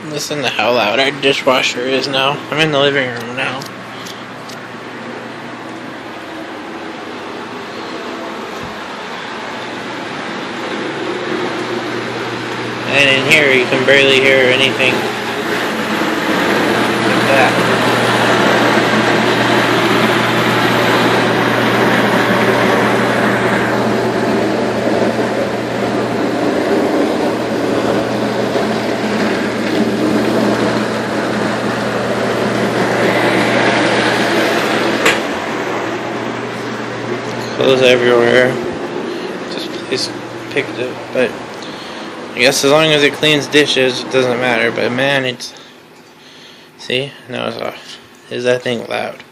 Listen to how loud our dishwasher is now. I'm in the living room now. And in here you can barely hear anything like that. Clothes everywhere. This place picked it, but I guess as long as it cleans dishes, it doesn't matter. But man, it's... See? Now it's off. Is that thing loud?